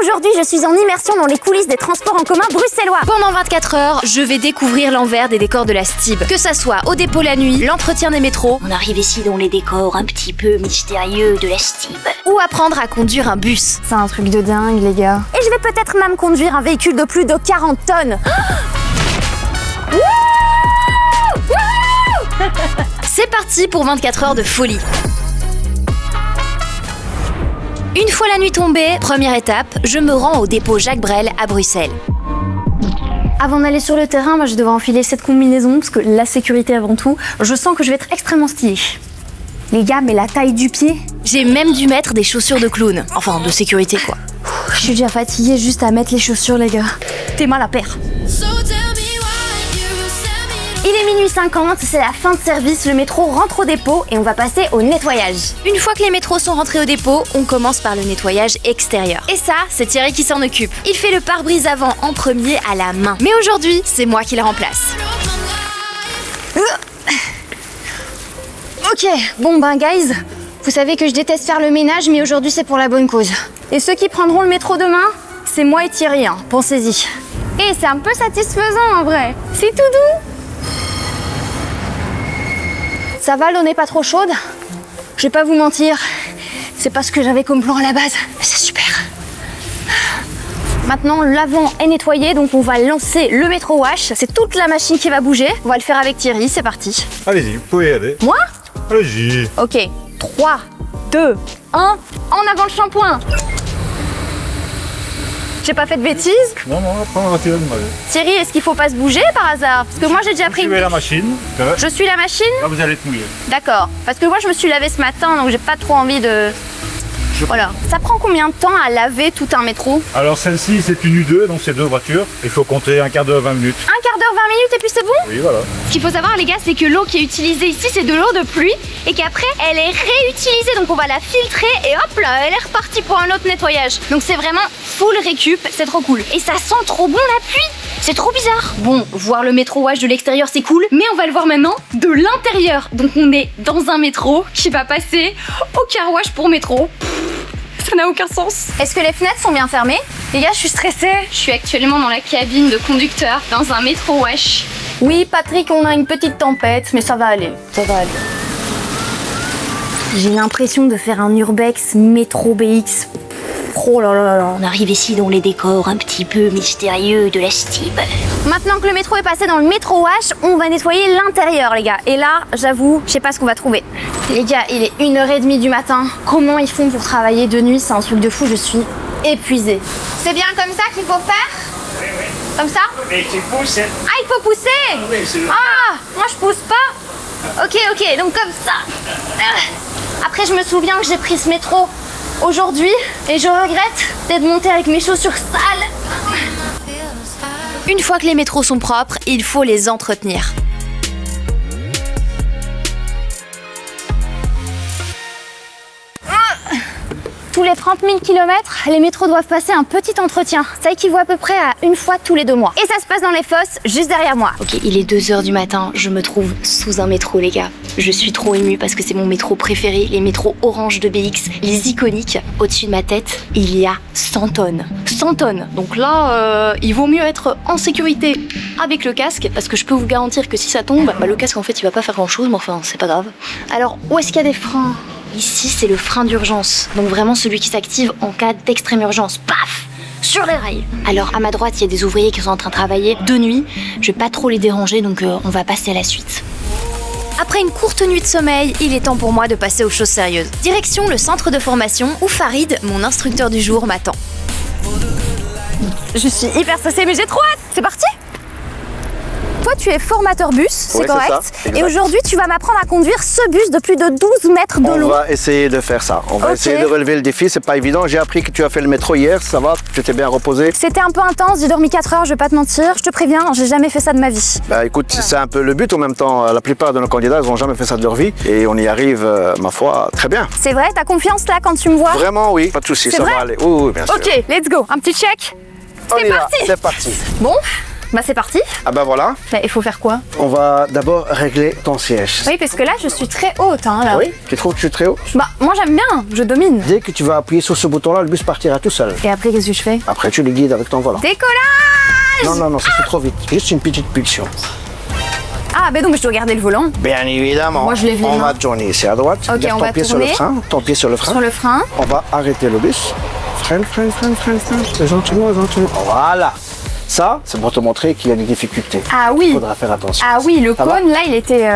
Aujourd'hui, je suis en immersion dans les coulisses des transports en commun bruxellois. Pendant 24 heures, je vais découvrir l'envers des décors de la STIB. Que ça soit au dépôt la nuit, l'entretien des métros, On arrive ici dans les décors un petit peu mystérieux de la STIB. ou apprendre à conduire un bus. C'est un truc de dingue, les gars. Et je vais peut-être même conduire un véhicule de plus de 40 tonnes. C'est parti pour 24 heures de folie. Une fois la nuit tombée, première étape, je me rends au dépôt Jacques Brel à Bruxelles. Avant d'aller sur le terrain, moi je devrais enfiler cette combinaison parce que la sécurité avant tout. Je sens que je vais être extrêmement stylée. Les gars, mais la taille du pied. J'ai même dû mettre des chaussures de clown. Enfin, de sécurité quoi. Je suis déjà fatiguée juste à mettre les chaussures, les gars. T'es mal à paire. Il est minuit 50, c'est la fin de service, le métro rentre au dépôt et on va passer au nettoyage. Une fois que les métros sont rentrés au dépôt, on commence par le nettoyage extérieur. Et ça, c'est Thierry qui s'en occupe. Il fait le pare-brise avant en premier à la main. Mais aujourd'hui, c'est moi qui le remplace. Ok, bon ben guys, vous savez que je déteste faire le ménage, mais aujourd'hui c'est pour la bonne cause. Et ceux qui prendront le métro demain, c'est moi et Thierry, hein, pensez-y. Et c'est un peu satisfaisant en vrai, c'est tout doux. Ça va, l'eau n'est pas trop chaude? Je vais pas vous mentir, c'est pas ce que j'avais comme plan à la base, mais c'est super. Maintenant, l'avant est nettoyé, donc on va lancer le métro wash. C'est toute la machine qui va bouger. On va le faire avec Thierry, c'est parti. Allez-y, vous pouvez y aller. Moi? Allez-y. Ok, 3, 2, 1, en avant le shampoing. J'ai pas fait de bêtises. Non, après on va tirer de mal. Thierry, est-ce qu'il faut pas se bouger par hasard? Parce que moi j'ai déjà pris... Suivez la machine. Je suis la machine? Là, vous allez être mouillé. D'accord. Parce que moi je me suis lavée ce matin, donc j'ai pas trop envie de... Voilà. Ça prend combien de temps à laver tout un métro? Alors celle-ci, c'est une U2, donc c'est deux voitures. Il faut compter un quart d'heure, 20 minutes. Un quart d'heure, 20 minutes et puis c'est bon? Oui, voilà. Ce qu'il faut savoir les gars, c'est que l'eau qui est utilisée ici, c'est de l'eau de pluie et qu'après, elle est réutilisée. Donc on va la filtrer et hop là, elle est repartie pour un autre nettoyage. Donc c'est vraiment full récup, c'est trop cool. Et ça sent trop bon la pluie. C'est trop bizarre. Bon, voir le métro wash de l'extérieur, c'est cool, mais on va le voir maintenant de l'intérieur. Donc on est dans un métro qui va passer au car wash pour métro. Ça n'a aucun sens. Est-ce que les fenêtres sont bien fermées? Les gars, je suis stressée. Je suis actuellement dans la cabine de conducteur dans un métro wash. Oui, Patrick, on a une petite tempête, mais ça va aller. Ça va aller. J'ai l'impression de faire un urbex métro BX. Oh là là là. On arrive ici dans les décors un petit peu mystérieux de la STIB. Maintenant que le métro est passé dans le métro wash, on va nettoyer l'intérieur, les gars. Et là, j'avoue, je sais pas ce qu'on va trouver. Les gars, il est 1h30 du matin. Comment ils font pour travailler de nuit? C'est un truc de fou, je suis épuisée. C'est bien comme ça qu'il faut faire? Oui, oui. Comme ça? Et tu pousses. Ah, il faut pousser? Oui, c'est le... Ah, moi je pousse pas. Ok, donc comme ça. Après, je me souviens que j'ai pris ce métro aujourd'hui et je regrette d'être montée avec mes chaussures sales. Une fois que les métros sont propres, il faut les entretenir. Tous les 30 000 km, les métros doivent passer un petit entretien. Ça équivaut à peu près à une fois tous les 2 mois. Et ça se passe dans les fosses, juste derrière moi. Ok, il est 2h du matin, je me trouve sous un métro les gars. Je suis trop émue parce que c'est mon métro préféré, les métros orange de BX, les iconiques. Au-dessus de ma tête, il y a 100 tonnes. 100 tonnes. Donc là, il vaut mieux être en sécurité avec le casque parce que je peux vous garantir que si ça tombe, le casque en fait il va pas faire grand chose, mais enfin c'est pas grave. Alors, où est-ce qu'il y a des freins? Ici, c'est le frein d'urgence. Donc vraiment celui qui s'active en cas d'extrême urgence. Paf! Sur les rails. Alors à ma droite, il y a des ouvriers qui sont en train de travailler de nuit. Je vais pas trop les déranger, donc on va passer à la suite. Après une courte nuit de sommeil, il est temps pour moi de passer aux choses sérieuses. Direction le centre de formation où Farid, mon instructeur du jour, m'attend. Je suis hyper stressée, mais j'ai trop hâte. C'est parti? Toi, tu es formateur bus, c'est Oui, correct. c'est ça, Et aujourd'hui, tu vas m'apprendre à conduire ce bus de plus de 12 mètres de On long. va essayer de faire ça. On va Ok. essayer de relever le défi. C'est pas évident. J'ai appris que tu as fait le métro hier. Ça va? Tu t'es bien reposé? C'était un peu intense, j'ai dormi 4 heures, je vais pas te mentir. Je te préviens, j'ai jamais fait ça de ma vie. Bah écoute, c'est un peu le but. En même temps, la plupart de nos candidats, ils n'ont jamais fait ça de leur vie. Et on y arrive, ma foi, très bien. C'est vrai, t'as confiance là quand tu me vois? Vraiment, oui. Pas de souci, C'est ça vrai va aller. Oui, oui, bien sûr. Ok, let's go. Un petit check. On C'est y va. parti. C'est parti. Bon, Bah c'est parti. Ah bah voilà, Bah, il faut faire quoi? on va d'abord régler ton siège. Oui, parce que là, je suis très haute, hein, là. Oui, tu trouves que je suis très haut? Bah, moi, j'aime bien, je domine. Dès que tu vas appuyer sur ce bouton-là, le bus partira tout seul. Et après, qu'est-ce que je fais? Après, tu le guides avec ton volant. Décollage! Non, non, non, ça fait trop vite. Juste une petite pulsion. Ah, bah donc, je dois garder le volant. Bien évidemment. Moi, je lève les On mains. va tourner ici à droite. Ok, Lève on ton va pied sur le tourner. frein. Ton pied sur le frein. Sur le frein. On va arrêter le bus. Freine, freine, freine, freine, freine. Gentiment, gentiment. Voilà. Ça, c'est pour te montrer qu'il y a des difficultés. Ah Il oui. faudra faire attention. Ah oui, le Ça va cône, là, il était...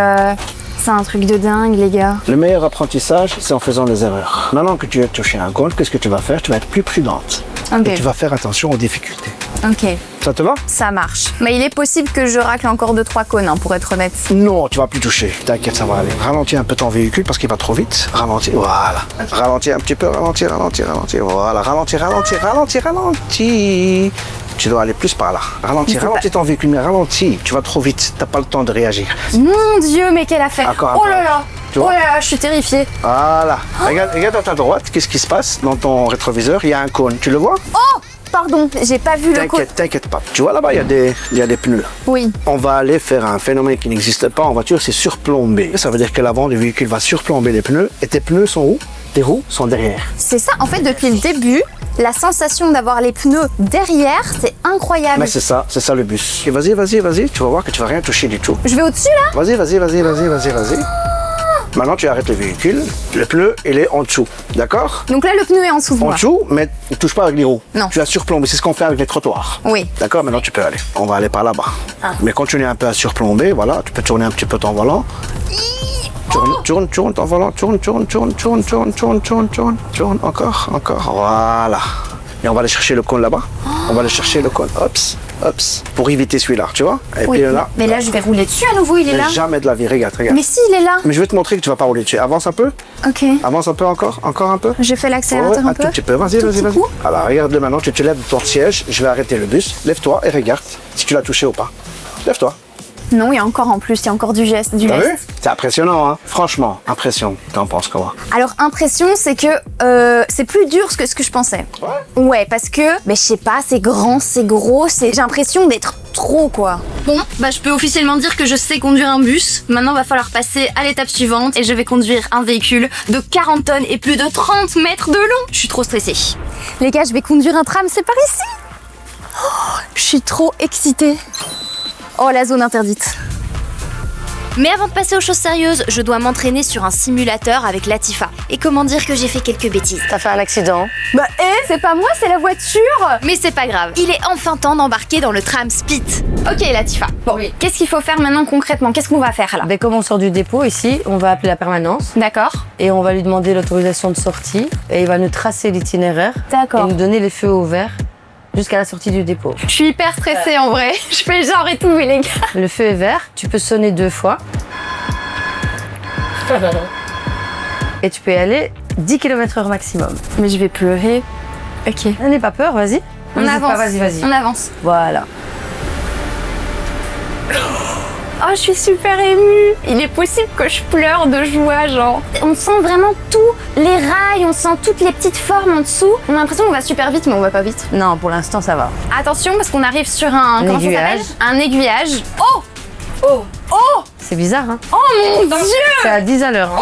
C'est un truc de dingue, les gars. Le meilleur apprentissage, c'est en faisant des erreurs. Maintenant que tu as touché un cône, qu'est-ce que tu vas faire? Tu vas être plus prudente. Ok. Et tu vas faire attention aux difficultés. Ok, Ça te va? ça marche. Mais il est possible que je racle encore 2-3 cônes, hein, pour être honnête. Non, tu vas plus toucher. T'inquiète, ça va aller. Ralentis un peu ton véhicule parce qu'il va trop vite. Ralentis, voilà. Ralentis un petit peu, ralentis, ralentis, ralentis. Voilà, ralentis, ralentis, ralentis, ralentis. Tu dois aller plus par là. Ralentis, ralentis ton véhicule, mais ralentis. Tu vas trop vite, t'as pas le temps de réagir. Mon Dieu, mais quelle affaire! Encore, Oh là là! Tu Oh vois là là, je suis terrifiée. Voilà. Regarde à ta droite, qu'est-ce qui se passe dans ton rétroviseur? Il y a un cône, tu le vois? Oh! Pardon, j'ai pas vu le cône. T'inquiète pas. Tu vois là-bas, il y a des pneus. Oui. On va aller faire un phénomène qui n'existe pas en voiture, c'est surplomber. Ça veut dire que l'avant du véhicule va surplomber les pneus et tes pneus sont où? Tes roues sont derrière. C'est ça, en fait, depuis le début, la sensation d'avoir les pneus derrière, c'est incroyable. Mais c'est ça le bus. Et vas-y, vas-y, vas-y, tu vas voir que tu vas rien toucher du tout. Je vais au-dessus, là? Vas-y, vas-y, vas-y, vas-y, vas-y, vas-y. Maintenant, tu arrêtes le véhicule. Le pneu, il est en dessous. D'accord? Donc là, le pneu est en dessous de En moi. dessous, mais ne touche pas avec les roues. Non. Tu as surplombé. C'est ce qu'on fait avec les trottoirs. Oui. D'accord, maintenant tu peux aller. On va aller par là-bas. Mais continue un peu à surplomber, voilà. Tu peux tourner un petit peu ton volant. Tourne ton volant. Tourne. Encore. Voilà. Et on va aller chercher le cône là-bas. On va aller chercher le cône. Hops. Pour éviter celui-là, tu vois? Et Oui. puis là. Mais là, je vais rouler dessus à nouveau, il est Mais là. jamais de la vie, regarde. Mais si, il est là. Mais je vais te montrer que tu vas pas rouler dessus. Avance un peu. Ok. Avance un peu encore un peu. Je fais l'accélérateur Ouais, un peu. tout petit peu. Vas-y. Tout petit coup. Alors, regarde maintenant, tu te lèves de ton siège. Je vais arrêter le bus. Lève-toi et regarde si tu l'as touché ou pas. Lève-toi. Non, il y a encore en plus, il y a encore du geste. T'as vu? C'est impressionnant, hein? Franchement, impression. T'en penses quoi? Alors, impression, c'est que c'est plus dur que ce que je pensais. Ouais, parce que, je sais pas, c'est grand, c'est gros, j'ai l'impression d'être trop, quoi. Bon, bah je peux officiellement dire que je sais conduire un bus. Maintenant, va falloir passer à l'étape suivante et je vais conduire un véhicule de 40 tonnes et plus de 30 mètres de long. Je suis trop stressée. Les gars, je vais conduire un tram, c'est par ici. Oh, je suis trop excitée. Oh, la zone interdite. Mais avant de passer aux choses sérieuses, je dois m'entraîner sur un simulateur avec Latifa. Et comment dire que j'ai fait quelques bêtises. T'as fait un accident. Bah, c'est pas moi, c'est la voiture. Mais c'est pas grave, il est enfin temps d'embarquer dans le tram Spit. Ok, Latifa. Bon, qu'est-ce qu'il faut faire maintenant concrètement? Qu'est-ce qu'on va faire là? Ben, comme on sort du dépôt ici, on va appeler la permanence D'accord. et on va lui demander l'autorisation de sortie et il va nous tracer l'itinéraire et D'accord. nous donner les feux au vert jusqu'à la sortie du dépôt. Je suis hyper stressée en vrai. Je fais genre et tout, mais les gars. Le feu est vert, tu peux sonner 2 fois et tu peux y aller 10 km/h maximum. Mais je vais pleurer. Ok. N'aie pas peur, vas-y. On N'hésite avance. pas, vas-y. On avance. Voilà. Oh, je suis super émue. Il est possible que je pleure de joie, genre. On sent vraiment tous les rails, on sent toutes les petites formes en dessous. On a l'impression qu'on va super vite, mais on va pas vite. Non, pour l'instant, ça va. Attention, parce qu'on arrive sur un... comment ça aiguillage. s'appelle? Un aiguillage. Oh! Oh! Oh! C'est bizarre, hein? Oh mon Dieu! C'est à 10 à l'heure. Hein.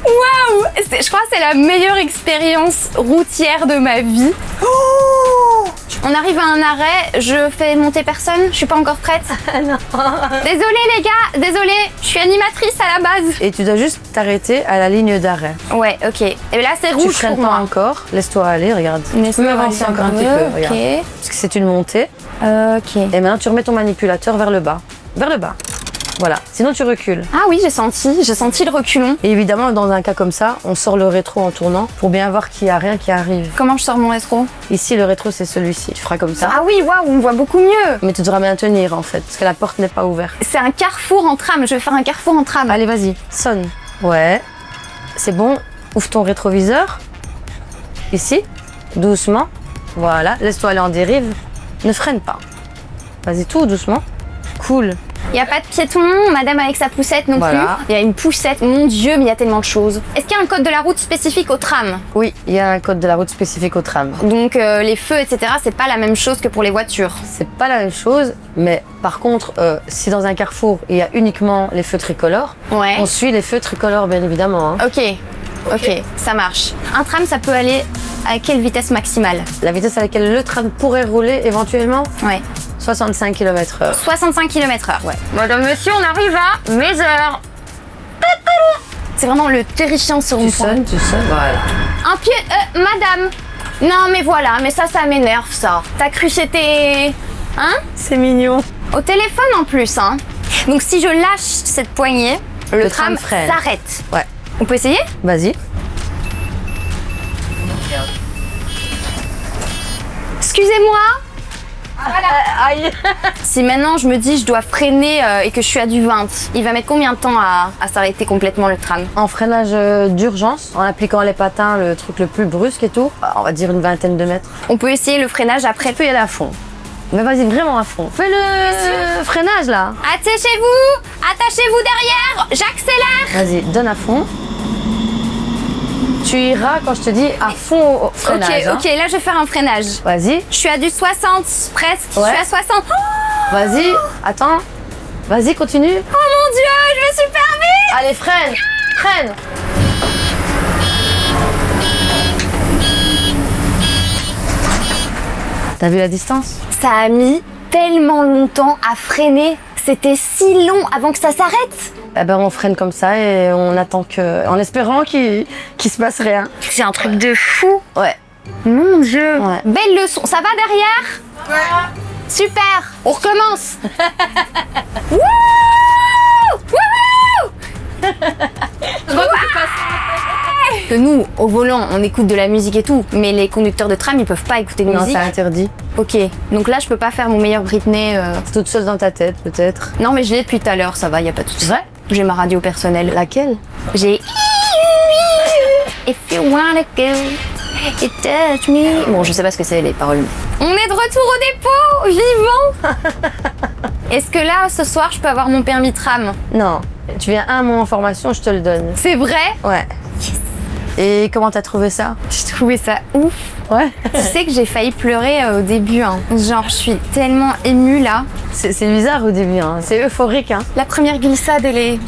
Waouh! Je crois que c'est la meilleure expérience routière de ma vie. Oh! On arrive à un arrêt, je fais monter personne, je suis pas encore prête. Non. Désolée les gars, désolée, je suis animatrice à la base. Et tu dois juste t'arrêter à la ligne d'arrêt. Ouais, ok. Et là c'est Tu rouge freines pour pas moi. encore, laisse-toi aller, regarde. Tu Laisse-moi peux avancer aller encore un petit peu, peu, regarde. ok. Parce que c'est une montée. Ok. Et maintenant, tu remets ton manipulateur vers le bas. Vers le bas. Voilà. Sinon, tu recules. Ah oui, j'ai senti le reculon. Et évidemment, dans un cas comme ça, on sort le rétro en tournant pour bien voir qu'il n'y a rien qui arrive. Comment je sors mon rétro? Ici, le rétro, c'est celui-ci. Tu feras comme ça. Ah oui, waouh, on voit beaucoup mieux. Mais tu devras maintenir, en fait, parce que la porte n'est pas ouverte. C'est un carrefour en tram, je vais faire un carrefour en tram. Allez, vas-y, sonne. Ouais. C'est bon. Ouvre ton rétroviseur. Ici. Doucement. Voilà. Laisse-toi aller en dérive. Ne freine pas. Vas-y, tout doucement. Cool. Il n'y a pas de piéton, madame avec sa poussette non Voilà. plus. Il y a une poussette, mon Dieu, mais il y a tellement de choses. Est-ce qu'il y a un code de la route spécifique au tram? Oui, il y a un code de la route spécifique au tram. Donc les feux, etc., c'est pas la même chose que pour les voitures. C'est pas la même chose, mais par contre, si dans un carrefour, il y a uniquement les feux tricolores, Ouais. on suit les feux tricolores, bien évidemment. hein. Ok, ça marche. Un tram, ça peut aller à quelle vitesse maximale? La vitesse à laquelle le tram pourrait rouler, éventuellement, Ouais. 65 km/h. 65 km/h. Ouais. Madame, monsieur, on arrive à mes heures. C'est vraiment le terrifiant ce Tu rond-point. sonnes, voilà. Un pied... madame. Non, mais voilà, mais ça m'énerve, ça. T'as cru que c'était... Hein? C'est mignon. Au téléphone, en plus, hein. Donc, si je lâche cette poignée, le tram tram freine. s'arrête. Ouais. On peut essayer? Vas-y. Excusez-moi. Aïe. Si maintenant je me dis je dois freiner et que je suis à du 20, il va mettre combien de temps à s'arrêter complètement le tram? En freinage d'urgence, en appliquant les patins, le truc le plus brusque et tout, on va dire une vingtaine de mètres. On peut essayer le freinage après. Tu peux y aller à fond. Mais vas-y, vraiment à fond. Fais le freinage là. Attachez-vous derrière, j'accélère. Vas-y, donne à fond. Tu iras quand je te dis à fond au freinage. Ok, là je vais faire un freinage. Vas-y, Je suis à du 60 presque, Ouais. je suis à 60. Oh vas-y, attends. Vas-y, continue. mon Dieu, je vais super vite. Allez, freine. Freine. T'as vu la distance? Ça a mis tellement longtemps à freiner. C'était si long avant que ça s'arrête. Eh ben, on freine comme ça et on attend en espérant qu'il se passe rien. C'est un truc de fou. Ouais. Mon Dieu. Ouais. Belle leçon. Ça va derrière? Ouais. Super. On recommence. Wouh! Wouhou! Que nous, au volant, on écoute de la musique et tout, mais les conducteurs de tram, ils peuvent pas écouter de Non, musique. c'est interdit. Ok, donc là, je peux pas faire mon meilleur Britney. Toute seule dans ta tête, peut-être. Non, mais je l'ai depuis tout à l'heure, ça va, y a pas de souci. Vrai? J'ai ma radio personnelle. Laquelle? J'ai If you wanna go, it touch me. Bon, je sais pas ce que c'est les paroles. On est de retour au dépôt, vivant. Est-ce que là, ce soir, je peux avoir mon permis tram? Non. Tu viens à mon information, je te le donne. C'est vrai? Ouais. Et comment t'as trouvé ça? J'ai trouvé ça ouf. Ouais. Tu sais que j'ai failli pleurer au début. Hein. Genre, je suis tellement émue là. C'est bizarre au début, hein. C'est euphorique, hein. La première glissade, elle est...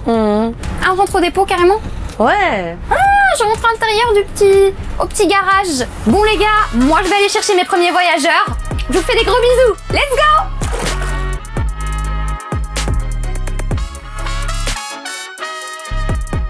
Mhm. Ah, on rentre au dépôt carrément? Ouais. Ah, je rentre à l'intérieur au petit garage. Bon les gars, moi je vais aller chercher mes premiers voyageurs. Je vous fais des gros bisous. Let's go!